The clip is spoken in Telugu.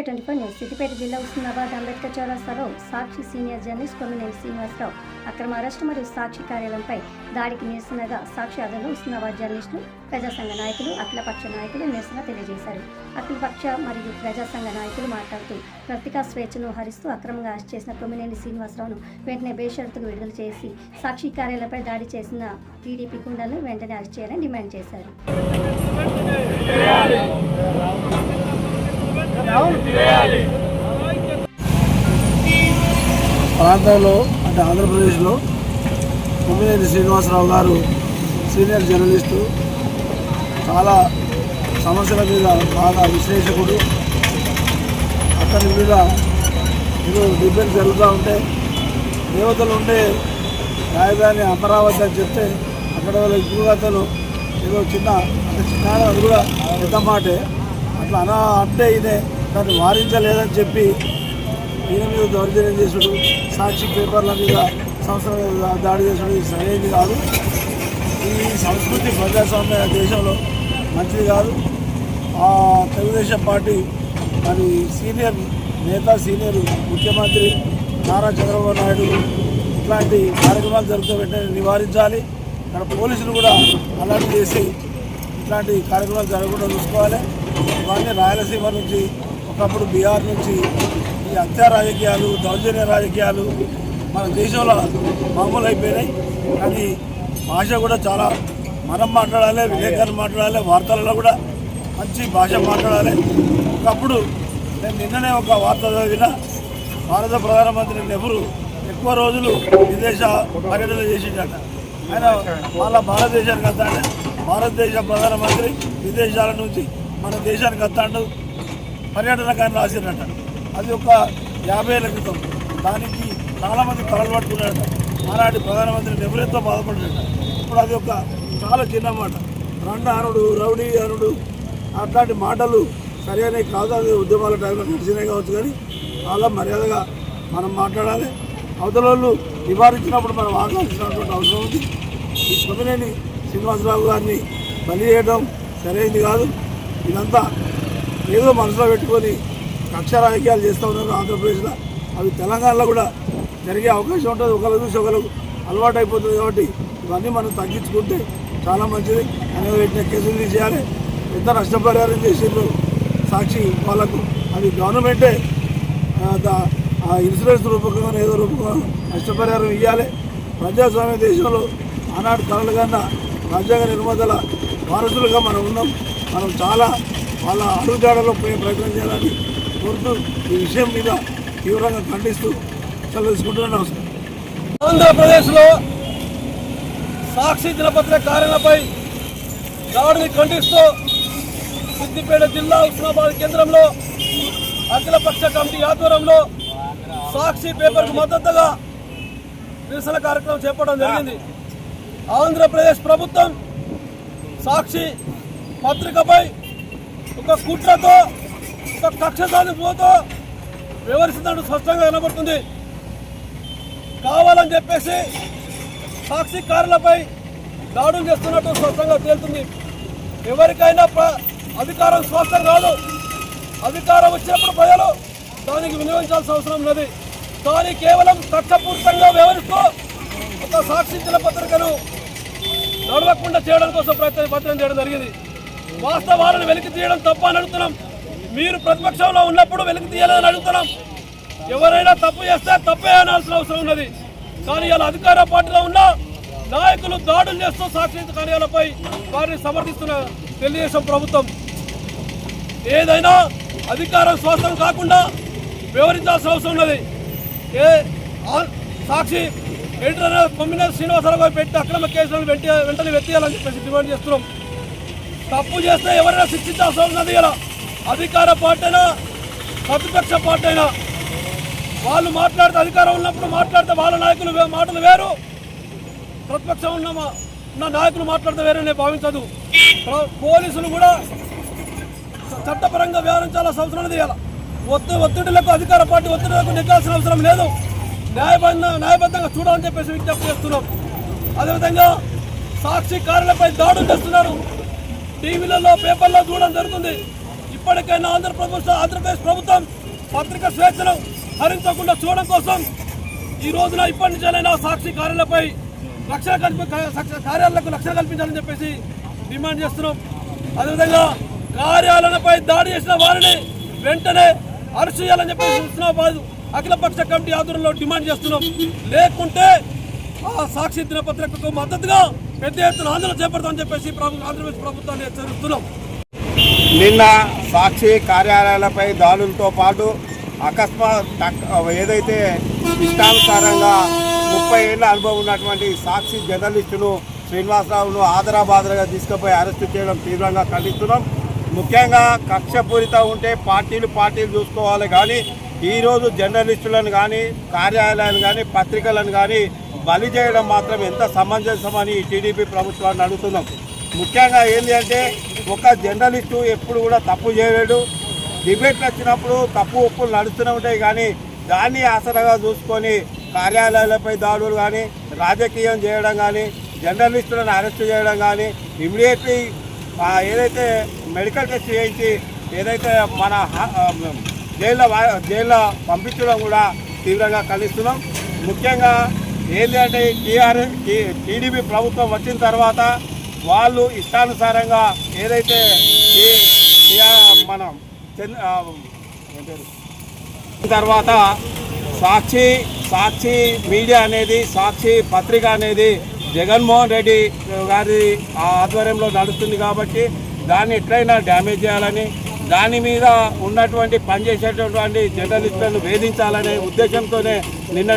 K24 న్యూస్ సిద్దిపేట జిల్లా హుస్నాబాద్ అంబేద్కర్ చౌరస్తాలో సాక్షి సీనియర్ జర్నలిస్ట్ కొమ్మినేని శ్రీనివాసరావు అక్రమ అరెస్టు మరియు సాక్షి కార్యాలయంపై దాడికి నిరసనగా సాక్షి ఆధ్వర్యంలో హుస్నాబాద్ జర్నలిస్టులు ప్రజాసంఘ నాయకులు అఖిలపక్ష నాయకులు నిరసన తెలియజేశారు. అఖిలపక్ష మరియు ప్రజాసంఘ నాయకులు మాట్లాడుతూ పత్రికా స్వేచ్ఛను హరిస్తూ అక్రమంగా అరెస్ట్ చేసిన కొమ్మినేని శ్రీనివాసరావును వెంటనే బేషరతులు విడుదల చేసి సాక్షి కార్యాలయంపై దాడి చేసిన టీడీపీ గుండాలను వెంటనే అరెస్ట్ చేయాలని డిమాండ్ చేశారు. ప్రాంతంలో అంటే ఆంధ్రప్రదేశ్లో కొమ్మినేని శ్రీనివాసరావు గారు సీనియర్ జర్నలిస్టు, చాలా సమస్యల మీద బాగా విశ్లేషకుడు. అతని మీద ఈరోజు డిబేట్ జరుగుతూ ఉంటే దేవతలు ఉండే రాజధాని అమరావతి అని చెప్తే అక్కడ వాళ్ళ గురుగతలు ఏదో చిన్న అది కూడా పెద్ద మాటే. అట్లా అంటే ఈయనే దాన్ని వారించలేదని చెప్పి ఈయన మీద దౌర్జన్యం చేసుడు, సాక్షి పేపర్ల మీద సంస్థల మీద దాడి చేసుడు ఇది సరైనది కాదు. ఈ సంస్కృతి ప్రజాస్వామ్య దేశంలో మంచిది కాదు. తెలుగుదేశం పార్టీ మరి సీనియర్ నేత, సీనియర్ ముఖ్యమంత్రి నారా చంద్రబాబు నాయుడు ఇట్లాంటి కార్యక్రమాలు జరుగుతూ వెంటనే నివారించాలి. అక్కడ పోలీసులు కూడా అలర్ట్ చేసి ఇట్లాంటి కార్యక్రమాలు జరగకుండా చూసుకోవాలి. ఇవన్నీ రాయలసీమ నుంచి, ఒకప్పుడు బీహార్ నుంచి ఈ హత్యా రాజకీయాలు, దౌర్జన్య రాజకీయాలు మన దేశంలో మామూలు అయిపోయినాయి. కానీ భాష కూడా చాలా మనం మాట్లాడాలి, విలేకరులు మాట్లాడాలి, వార్తలలో కూడా మంచి భాష మాట్లాడాలి. ఒకప్పుడు నేను నిన్ననే ఒక వార్త చదివిన, భారత ప్రధానమంత్రి నెహ్రూ ఎక్కువ రోజులు విదేశ పర్యటన చేసిందట. ఆయన వాళ్ళ భారతదేశానికి వస్తాడు, భారతదేశ ప్రధానమంత్రి విదేశాల నుంచి మన దేశానికి వస్తాడు పర్యటనకాన్ని రాసిరట. అది ఒక 50 ఏళ్ల క్రితం. దానికి చాలామంది కళలు పట్టుకున్నారట. ఆనాటి ప్రధానమంత్రి నెహ్రూతో బాధపడ్డారట. ఇప్పుడు అది ఒక చాలా చిన్న మాట. రండానుడు, రౌడీ అనుడు అట్లాంటి మాటలు సరైనవి కాదు. అది ఉద్యమాల టైంలో నడిచినాయి కావచ్చు, కానీ చాలా మర్యాదగా మనం మాట్లాడాలి. అవతల వాళ్ళు నివారించినప్పుడు మనం ఆగాల్సినటువంటి అవసరం ఉంది. ఈ కొమ్మినేని శ్రీనివాసరావు గారిని బలి చేయడం సరైనది కాదు. ఇదంతా ఏదో మనసులో పెట్టుకొని కక్ష రాజకీయాలు చేస్తూ ఉన్నారు ఆంధ్రప్రదేశ్లో. అవి తెలంగాణలో కూడా జరిగే అవకాశం ఉంటుంది. ఒకరు చూసి ఒకరికి అలవాటు అయిపోతుంది. కాబట్టి ఇవన్నీ మనం తగ్గించుకుంటే చాలా మంచిది. అనేది పెట్టిన కేసులు తీసేయాలి. ఎంత నష్టపరిహారం చేసిండ్రు సాక్షి వాళ్ళకు, అది గవర్నమెంటే ఇన్సూరెన్స్ రూపకంగా ఏదో రూపంగా నష్టపరిహారం ఇవ్వాలి. ప్రజాస్వామ్య దేశంలో ఆనాటి కళలు కన్నా రాజ్యాంగ నిర్మాతల వారసులుగా మనం ఉన్నాం. మనం చాలా వాళ్ళ అడుగుజాడలో పోయే ప్రయత్నం చేయాలని కోరుతూ ఈ విషయం మీద తీవ్రంగా ఖండిస్తూ సెలవుకుంటున్నాను. నమస్కారం. ఆంధ్రప్రదేశ్లో సాక్షి దినపత్రిక కార్యాలయంపై దాడిని ఖండిస్తూ సిద్దిపేట జిల్లా హుస్నాబాద్ కేంద్రంలో అఖిలపక్ష కమిటీ ఆధ్వర్యంలో సాక్షి పేపర్కు మద్దతుగా నిరసన కార్యక్రమం చేపట్టడం జరిగింది. ఆంధ్రప్రదేశ్ ప్రభుత్వం సాక్షి పత్రికపై ఒక కుట్రతో, ఒక కక్ష సాధింపుతో వివరిస్తున్నట్టు స్పష్టంగా కనబడుతుంది. కావాలని చెప్పేసి సాక్షి కార్యాలపై దాడులు చేస్తున్నట్టు స్పష్టంగా తేలుతుంది. ఎవరికైనా అధికారం స్వాస్థ్యం కాదు. అధికారం వచ్చినప్పుడు ప్రజలు దానికి వినియోగించాల్సిన అవసరం ఉన్నది. కానీ కేవలం కక్షపూరితంగా వ్యవహరిస్తూ ఒక సాక్షి దినపత్రికను నడవకుండా చేయడం కోసం ప్రయత్నం చేయడం జరిగింది. వాస్తవాలను వెలికి తీయడం తప్ప అని అడుగుతున్నాం. మీరు ప్రతిపక్షంలో ఉన్నప్పుడు వెలికి తీయాలని అడుగుతున్నాం. ఎవరైనా తప్పు చేస్తే తప్పే అనాల్సిన అవసరం ఉన్నది. కానీ ఇలా అధికార పార్టీలో ఉన్న నాయకులు దాడులు చేస్తూ సాక్షి కార్యాలపై వారిని సమర్థిస్తున్న తెలుగుదేశం ప్రభుత్వం ఏదైనా అధికారం స్వాస్థం కాకుండా వివరించాల్సిన అవసరం ఉన్నది. సాక్షి ఎడిటర్ కొమ్మినేని శ్రీనివాసరావు పెట్టి అక్రమ కేసులను వెంటనే వెత్తేయాలని చెప్పేసి డిమాండ్ చేస్తున్నాం. తప్పు చేస్తే ఎవరైనా శిక్షించాల్సిన అవసరం ఉన్నది. ఇలా అధికార పార్టీ అయినా ప్రతిపక్ష పార్టీ అయినా వాళ్ళు మాట్లాడితే, అధికారం ఉన్నప్పుడు మాట్లాడితే వాళ్ళ నాయకులు మాటలు వేరు, ప్రతిపక్షం ఉన్న నాయకులు మాట్లాడితే వేరే నేను భావించదు. పోలీసులు కూడా చట్టపరంగా వ్యవహరించాల్సిన అవసరం ఉన్నది. ఇలా ఒత్తిడిలకు, అధికార పార్టీ ఒత్తిడిలకు నెగ్గాల్సిన అవసరం లేదు. న్యాయబద్ధంగా చూడాలని చెప్పేసి విజ్ఞప్తి చేస్తున్నాం. అదేవిధంగా సాక్షి కార్యాలయంపై దాడులు చేస్తున్నారు. టీవీలలో, పేపర్లో చూడడం జరుగుతుంది. ఇప్పటికైనా ఆంధ్రప్రదేశ్ ప్రభుత్వం పత్రికా స్వేచ్ఛను హరించకుండా చూడడం కోసం ఈ రోజున ఇప్పటి నుంచైనా సాక్షి కార్యాలయాలకు రక్షణ కల్పించాలని చెప్పేసి డిమాండ్ చేస్తున్నాం. అదేవిధంగా కార్యాలయాలపై దాడి చేసిన వారిని వెంటనే అరెస్ట్ చేయాలని చెప్పేసి హుస్నాబాద్ అఖిలపక్ష కమిటీ ఆధ్వర్యంలో డిమాండ్ చేస్తున్నాం. లేకుంటే ఆ సాక్షి దినపత్రికకు మద్దతుగా పెద్ద ఎత్తున ఆందోళన చేపడతామని చెప్పేసి ఆంధ్రప్రదేశ్ ప్రభుత్వాన్ని హెచ్చరిస్తున్నాం. నిన్న సాక్షి కార్యాలయాలపై దాడులతో పాటు ఏదైతే ఇష్టానుసారంగా 30 ఏళ్ల అనుభవం ఉన్నటువంటి సాక్షి జర్నలిస్టును శ్రీనివాసరావును ఆదరాబాదరగా తీసుకుపోయి అరెస్టు చేయడం తీవ్రంగా ఖండిస్తున్నాం. ముఖ్యంగా కక్షపూరిత ఉంటే పార్టీలు చూసుకోవాలి, కానీ ఈరోజు జర్నలిస్టులను కానీ కార్యాలయాలను కానీ పత్రికలను కానీ బలి చేయడం మాత్రం ఎంత సమంజసమని టీడీపీ ప్రభుత్వాన్ని అడుగుతున్నాం. ముఖ్యంగా ఏంటి అంటే ఒక జర్నలిస్టు ఎప్పుడు కూడా తప్పు చేయలేడు. డిబేట్లు వచ్చినప్పుడు తప్పు ఒప్పులు నడుస్తూనే ఉంటాయి, కానీ దాన్ని ఆసరాగా చూసుకొని కార్యాలయాలపై దాడులు కానీ రాజకీయం చేయడం కానీ జర్నలిస్టులను అరెస్ట్ చేయడం కానీ ఇమీడియట్లీ ఏదైతే మెడికల్ టెస్ట్ చేయించి ఏదైతే మన జైల్లో పంపించడం కూడా తీవ్రంగా ఖండిస్తున్నాం. ముఖ్యంగా ఏంటంటే టీడీపీ ప్రభుత్వం వచ్చిన తర్వాత వాళ్ళు ఇష్టానుసారంగా ఏదైతే మనం తర్వాత సాక్షి మీడియా అనేది సాక్షి పత్రిక అనేది జగన్మోహన్ రెడ్డి గారి ఆధ్వర్యంలో నడుస్తుంది కాబట్టి దాన్ని ఎట్లయినా డ్యామేజ్ చేయాలని, దాని మీద ఉన్నటువంటి పనిచేసేటటువంటి జర్నలిస్టులను వేధించాలనే ఉద్దేశంతోనే నిన్న